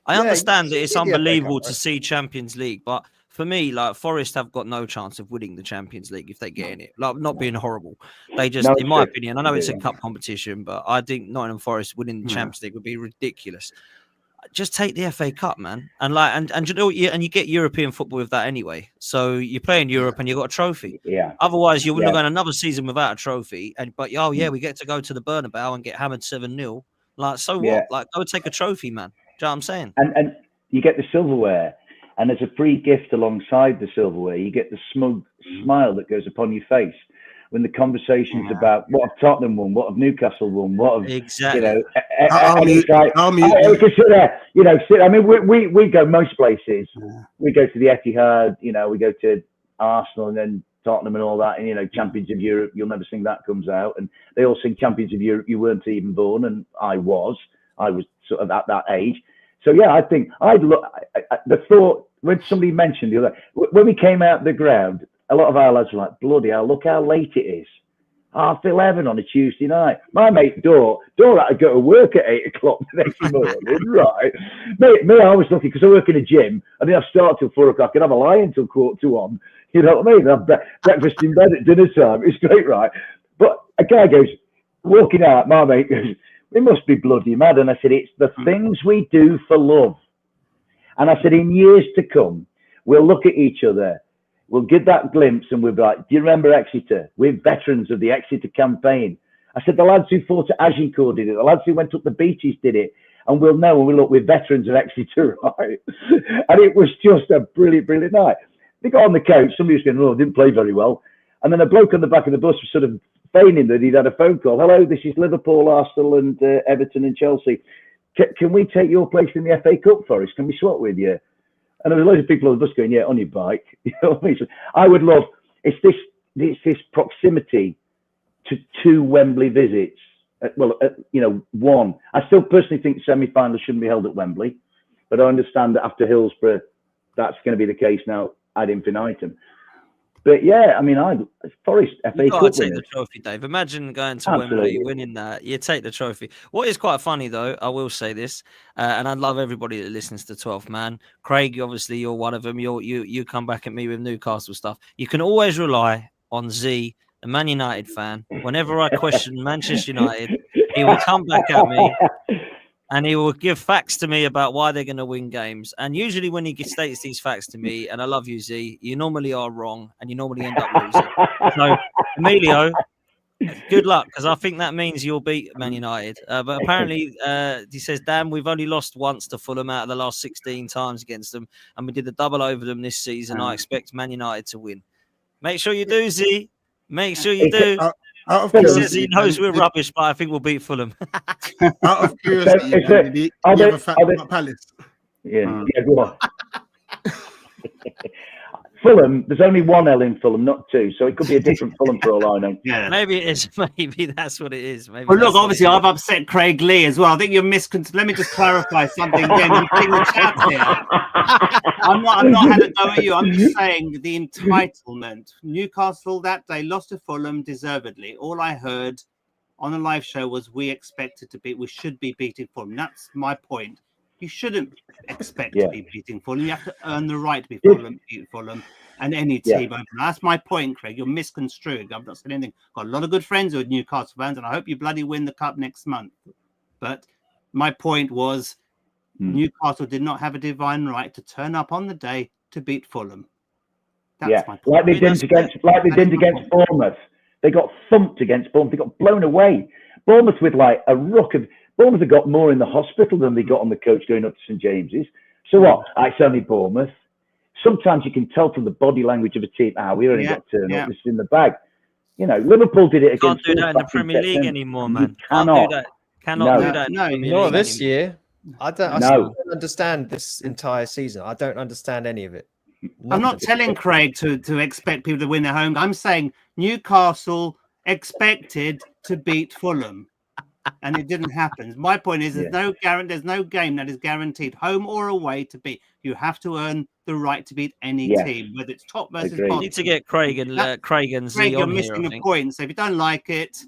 I understand that it's unbelievable to see Champions League, but for me, like Forest have got no chance of winning the Champions League if they get in it. Like, not being horrible, they just, in my opinion, I know it's a cup competition, but I think Nottingham Forest winning the Champions League would be ridiculous. Just take the FA Cup, man, and you know, and you get European football with that anyway. So you play in Europe and you got a trophy. Yeah. Otherwise, you're going another season without a trophy. But we get to go to the Bernabeu and get hammered 7-0. Like, so what? Like, go take a trophy, man. Do you know what I'm saying? And you get the silverware. And as a free gift alongside the silverware, you get the smug smile that goes upon your face when the conversation's about what have Tottenham won, what have Newcastle won, what have exactly. You know. And it's like, we can sit there, you know. I mean, we go most places. We go to the Etihad, you know. We go to Arsenal and then Tottenham and all that, and you know, Champions of Europe. You'll never sing that comes out, and they all sing Champions of Europe. You weren't even born, and I was sort of at that age. So yeah, I think the thought when somebody mentioned the other when we came out the ground, a lot of our lads were like, "Bloody hell, look how late it is! 11:30 on a Tuesday night." My mate Dor had to go to work at 8 o'clock the next morning, right? Me, I was lucky because I work in a gym. I didn't have to start till 4 o'clock. I'd have a lie until 1:45. You know what I mean? I'd have breakfast in bed at dinner time. It's great, right? But a guy goes, walking out, my mate goes, we must be bloody mad. And I said, it's the things we do for love. And I said, in years to come, we'll look at each other, we'll get that glimpse, and we'll be like, do you remember Exeter? We're veterans of the Exeter campaign. I said, the lads who fought at Agincourt did it, the lads who went up the beaches did it, and we'll know when we look, we're veterans of Exeter, right? And it was just a brilliant, brilliant night. They got on the coach, somebody was going, oh, didn't play very well. And then a bloke on the back of the bus was sort of feigning that he'd had a phone call. Hello, this is Liverpool, Arsenal, and Everton and Chelsea. Can we take your place in the FA Cup, Forest? Can we swap with you? And there was loads of people on the bus going, yeah, on your bike. You know what I mean? So I would love, it's this proximity to 2 Wembley visits. One. I still personally think semi-finals shouldn't be held at Wembley, but I understand that after Hillsborough, that's going to be the case now ad infinitum. But yeah, I mean, Forest FA Cup. I'd take the trophy, Dave. Imagine going to Wembley, winning that. You take the trophy. What is quite funny, though, I will say this, and I love everybody that listens to 12th Man. Craig, obviously, you're one of them. You come back at me with Newcastle stuff. You can always rely on Z, the Man United fan. Whenever I question Manchester United, he will come back at me. And he will give facts to me about why they're going to win games. And usually when he states these facts to me, and I love you, Z, you normally are wrong and you normally end up losing. So, Emilio, good luck, because I think that means you'll beat Man United. But apparently, he says, damn, we've only lost once to Fulham out of the last 16 times against them. And we did the double over them this season. I expect Man United to win. Make sure you do, Z. Make sure you do. He says he knows we're rubbish, but I think we'll beat Fulham. Out of curiosity, did you have a fact about Palace? Yeah, go on. Fulham, there's only one L in Fulham, not 2, so it could be a different Fulham for all I know. Yeah, maybe it is. Maybe that's what it is. Maybe. Well, look, obviously, I've upset Craig Lee as well. I think you're Let me just clarify something again. You're putting the chat here. I'm not having a go at you. I'm just saying the entitlement. Newcastle that day lost to Fulham deservedly. All I heard on a live show was we should be beating Fulham. That's my point. You shouldn't expect to be beating Fulham. You have to earn the right to be beat Fulham and any team. Yeah. That's my point, Craig. You're misconstruing. I've not said anything. Got a lot of good friends who are Newcastle fans, and I hope you bloody win the cup next month. But my point was Newcastle did not have a divine right to turn up on the day to beat Fulham. That's my point. Like they didn't against Bournemouth. They got thumped against Bournemouth. They got blown away. Bournemouth with like a ruck of... Bournemouth have got more in the hospital than they got on the coach going up to St James's. So what? It's only Bournemouth. Sometimes you can tell from the body language of a team, we only got turned up, this is in the bag. You know, Liverpool did it against... Can't do that in the Premier League anymore, man. Cannot do that. Cannot do that. Not this year. I still don't understand this entire season. I don't understand any of it. I'm not telling Craig to expect people to win their home. I'm saying Newcastle expected to beat Fulham. And it didn't happen. My point is, there's no game that is guaranteed, home or away, to beat. You have to earn the right to beat any team, whether it's top versus bottom. You need to get Craig and Z you're on missing here, the point. So if you don't like it,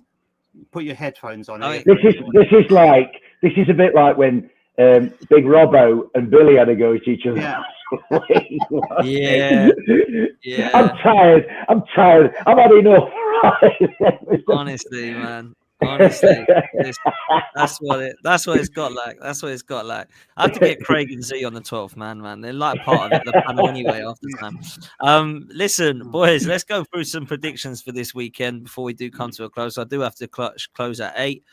put your headphones on. This is a bit like when Big Robbo and Billy had to go at each other. Yeah. I'm tired. I've had enough. Honestly, man. Honestly, that's what it's got like. That's what it's got like. I have to get Craig and Z on the 12th man. They're like part of the panel anyway after time. Listen, boys, let's go through some predictions for this weekend before we do come to a close. I do have to close at 8.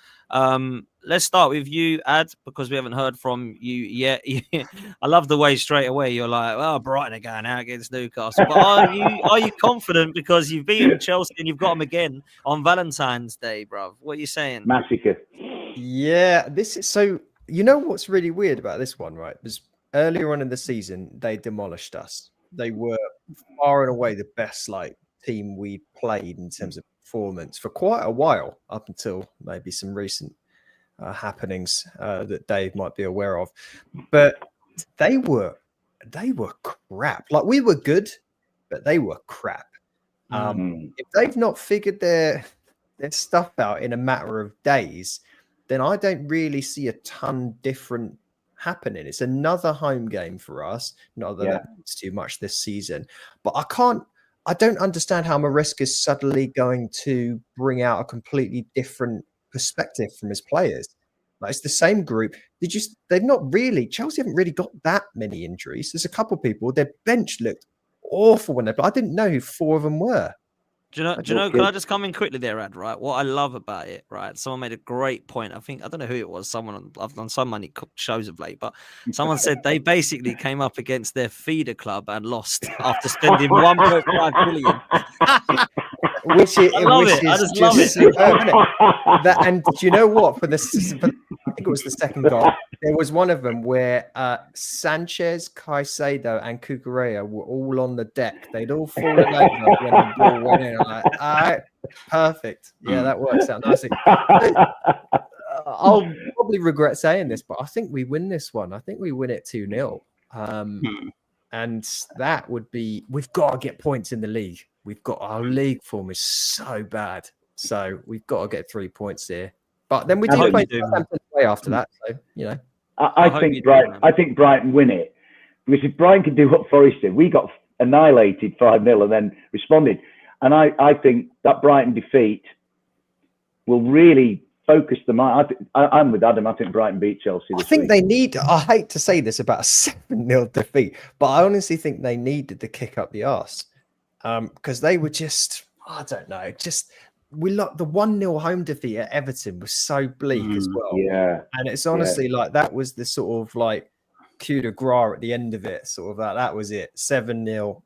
Let's start with you, Ad, because we haven't heard from you yet. I love the way straight away you're like, well, Brighton are going out against Newcastle. But are you confident because you've beaten Chelsea and you've got them again on Valentine's Day, bruv? What are you saying? Massacre. Yeah, this is so. You know what's really weird about this one, right? Because earlier on in the season, they demolished us. They were far and away the best team we played in terms of performance for quite a while, up until maybe some recent happenings that Dave might be aware of. But they were crap. Like, we were good, but they were crap. If they've not figured their stuff out in a matter of days, then I don't really see a ton different happening. It's another home game for us. Not that that means too much this season, but I I don't understand how Maresca's suddenly going to bring out a completely different perspective from his players. Like, it's the same group. They've not really, Chelsea haven't really got that many injuries. There's a couple of people, their bench looked awful when they played. I didn't know who 4 of them were. Do you know, can I just come in quickly there, Ad, right? What I love about it, right? Someone made a great point. I don't know who it was. I've done so many shows of late, but someone said they basically came up against their feeder club and lost after spending 1.5 billion. I just love it. Superb, and do you know what? I think it was the second goal. There was one of them where Sanchez, Caicedo, and Cucurella were all on the deck. They'd all fallen over when the ball went in. I'm like, all right, perfect. Yeah, that works out nicely. I'll probably regret saying this, but I think we win this one. I think we win it 2-0. And that would be, we've got to get points in the league. Our league form is so bad. So we've got to get 3 points here. But then we do play Southampton away after that. So, you know. I think Brighton win it. Because if Brighton can do what Forest did, we got annihilated 5-0 and then responded. And I think that Brighton defeat will really focus the mind. I'm with Adam. I think Brighton beat Chelsea this week. They need, I hate to say this about a 7-0 defeat, but I honestly think they needed to kick up the arse. Because they were just, I don't know, the 1-0 home defeat at Everton was so bleak as well. Yeah. And it's honestly like that was the sort of like coup de grace at the end of it. Sort of that was it. 7-0.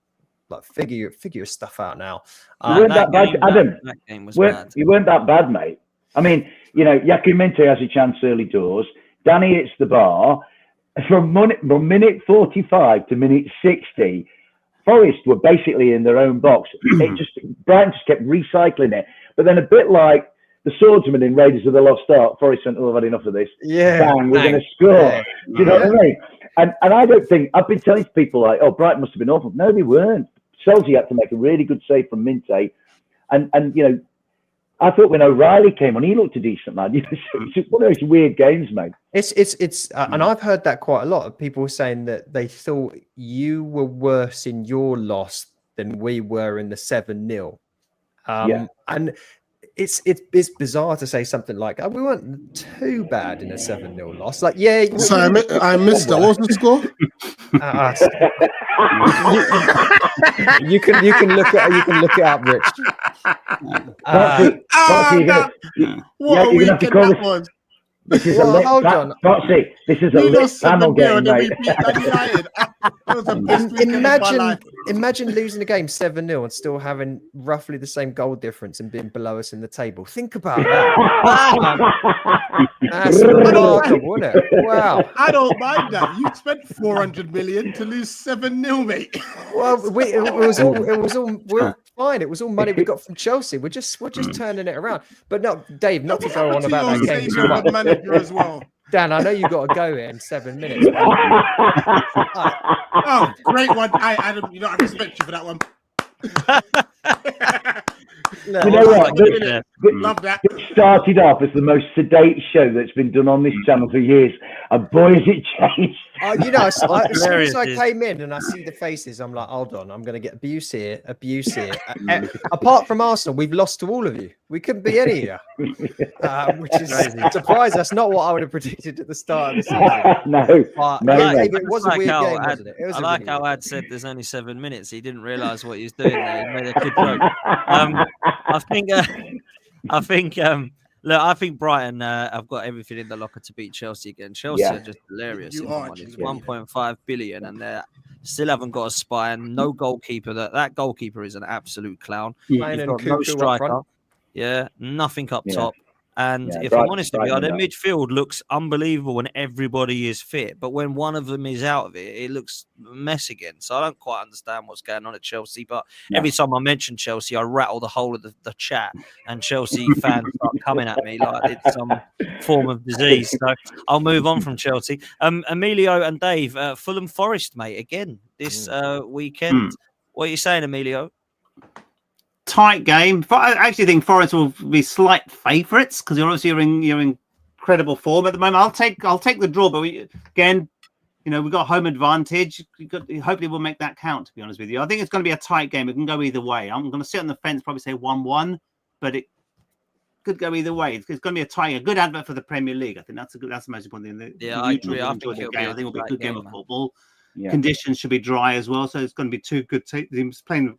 Like figure your stuff out now. You weren't that bad, Adam. That game was bad. You weren't that bad, mate. I mean, you know, Yaku Minte has a chance early doors. Danny hits the bar. From minute 45 to minute 60, Forest were basically in their own box. Brighton just kept recycling it. But then a bit like the swordsman in Raiders of the Lost Ark, Forest went, I've had enough of this. Yeah. Bang, we're going to score. Yeah. Do you know what I mean? And I don't think, I've been telling people like, oh, Brighton must have been awful. No, they weren't. Chelsea had to make a really good save from Minte. And you know, I thought when O'Reilly came on, he looked a decent lad. It's just one of those weird games, mate. It's and I've heard that quite a lot of people saying that they thought you were worse in your loss than we were in the 7-0. And it's bizarre to say something like, we weren't too bad in a 7-0 loss. Like, yeah. Sorry, I missed that. What was the score? You can look it up, Rich. What a weekend that was. This is hold on. This is a lit panel game, mate. Imagine losing a game 7-0 and still having roughly the same goal difference and being below us in the table. Think about that. That's remarkable, isn't it? Wow. I don't mind that. You spent 400 million to lose 7-0, mate. Well, it was all fine. It was all money we got from Chelsea. We're just turning it around. But no, Dave, not to go on about that game too much. Manager as well. Dan, I know you got to go here in 7 minutes. Oh, great one. Adam, you know, I respect you for that one. No, you know what? Love that. It started off as the most sedate show that's been done on this channel for years, and boy, has it changed. You know, as soon as I came in and I see the faces, I'm like, hold on, I'm going to get abuse here. Apart from Arsenal, we've lost to all of you. We couldn't be any here, which is a surprise. That's not what I would have predicted at the start of the season. No, it was a weird game, wasn't it? I like how Ad said there's only 7 minutes. He didn't realise what he was doing there. He made a good joke. I think Brighton have got everything in the locker to beat Chelsea again. Chelsea are just hilarious. It's 1.5 billion, and they still haven't got a spy and no goalkeeper. That goalkeeper is an absolute clown. He's got no striker. Yeah, nothing up top. And if I'm honest with you, their midfield looks unbelievable when everybody is fit. But when one of them is out of it, it looks a mess again. So I don't quite understand what's going on at Chelsea. But every time I mention Chelsea, I rattle the whole of the chat. And Chelsea fans start coming at me like it's some form of disease. So I'll move on from Chelsea. Emilio and Dave, Fulham Forest, mate, again this weekend. What are you saying, Emilio? Tight game. I actually think Forest will be slight favourites because you're in incredible form at the moment. I'll take the draw, but again, we've got home advantage. Hopefully we'll make that count, to be honest with you. I think it's going to be a tight game. It can go either way. I'm going to sit on the fence, probably say 1-1, but it could go either way. It's going to be a good advert for the Premier League. I think that's the most important thing. Yeah, I agree. I think it'll be a good game of football. Yeah. Conditions should be dry as well, so it's going to be two good teams playing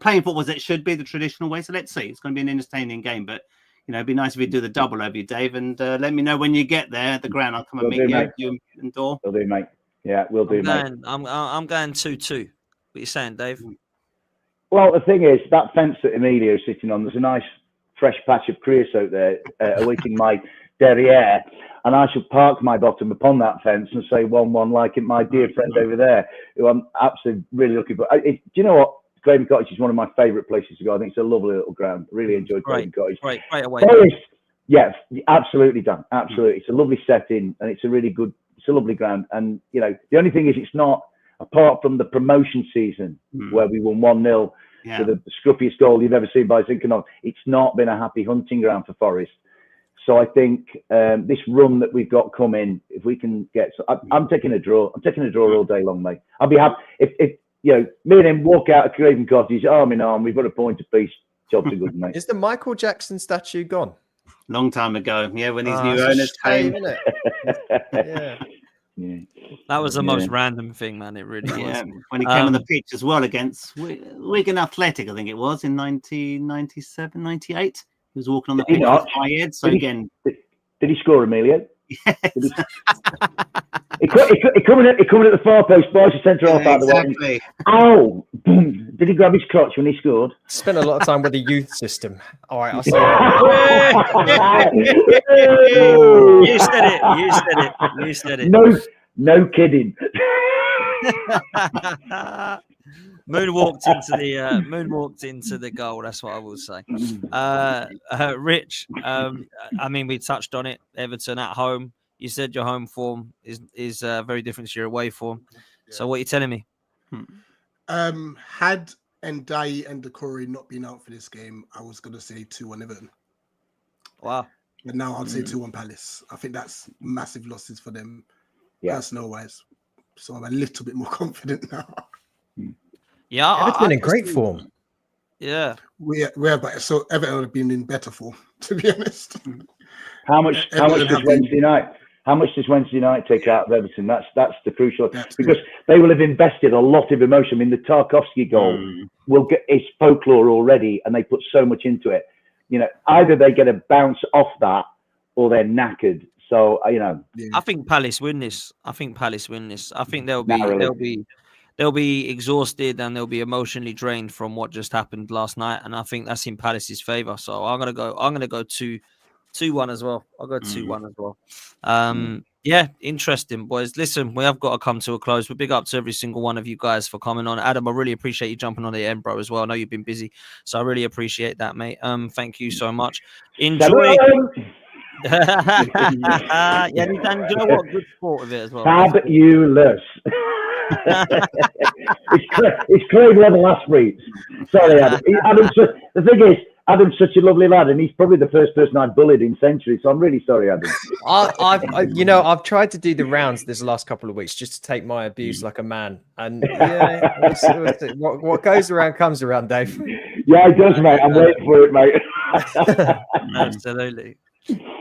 football as it should be, the traditional way. So let's see. It's going to be an entertaining game, but it'd be nice if you do the double over you, Dave, and let me know when you get there at the ground. I'll come and meet you and Dor. Will do, mate. Yeah, we'll do, mate. I'm going 2-2. What are you saying, Dave? Well, the thing is, that fence that Emilio is sitting on, there's a nice fresh patch of creosote there awaiting my derriere, and I shall park my bottom upon that fence and say 1-1 like my dear friend over there, who I'm absolutely really looking for. Do you know what? Craven Cottage is one of my favourite places to go. I think it's a lovely little ground. Really enjoyed Craven Cottage. Great away. Yeah, absolutely, Dan. Absolutely. It's a lovely setting, and it's a lovely ground. And, the only thing is, it's not, apart from the promotion season where we won 1-0 with the scruffiest goal you've ever seen by Zinkanov, it's not been a happy hunting ground for Forest. So I think this run that we've got coming, if we can get, I'm taking a draw. I'm taking a draw all day long, mate. I'll be happy if me and him walk out of Craven Cottage, arm in arm. We've got a point apiece. Jobs are good, mate. Is the Michael Jackson statue gone? Long time ago, yeah, when his new owners came. Yeah. That was the most random thing, man. It really was. When he came on the pitch as well against Wigan Athletic, I think it was in 1997, 98. He was walking on the pitch with Fayed. So again, did he score, Emilio? Yes. He coming at the far post, boys, the centre half out the way. Ow! Boom! Did he grab his crotch when he scored? Spent a lot of time with the youth system. All right, I'll say You said it. No kidding. Moonwalked into the goal. That's what I will say. Rich, I mean, we touched on it. Everton at home. You said your home form is very different to your away form. Yeah. So what are you telling me? Had Ndiaye and Decore not been out for this game, I was going to say 2-1 Everton. Wow. But now I'd say 2-1 Palace. I think that's massive losses for them, personnel-wise. So I'm a little bit more confident now. Yeah, Everton in great form. Yeah. But so Everton have been in better form, to be honest. How much does Wednesday night? How much does Wednesday night take out of Everton? That's the crucial, because they will have invested a lot of emotion. I mean, the Tarkowski goal will get its folklore already, and they put so much into it. Either they get a bounce off that, or they're knackered. So I think Palace win this. I think they'll be exhausted and they'll be emotionally drained from what just happened last night, and I think that's in Palace's favour. So I'm gonna go 2-1 as well. I'll go 2-1 as well. Yeah, interesting, boys. Listen, we have got to come to a close. But big up to every single one of you guys for coming on. Adam, I really appreciate you jumping on the end, bro, as well. I know you've been busy, so I really appreciate that, mate. Thank you so much. Enjoy. Yeah, and you know what? Good sport of it as well. Fabulous. It's Craig level last week. Sorry, Adam. The thing is, Adam's such a lovely lad, and he's probably the first person I've bullied in centuries. So I'm really sorry, Adam. I've tried to do the rounds this last couple of weeks just to take my abuse like a man, and what goes around comes around, Dave. Yeah, it does, mate. I'm waiting for it, mate. Absolutely.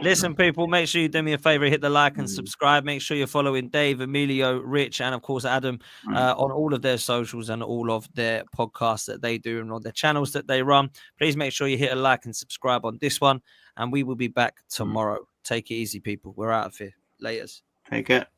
Listen, people, make sure you do me a favor, hit the like and subscribe. Make sure you're following Dave, Emilio, Rich, and of course Adam on all of their socials and all of their podcasts that they do and all their channels that they run. Please make sure you hit a like and subscribe on this one, and we will be back tomorrow. Take it easy, people. We're out of here. Laters. Take it.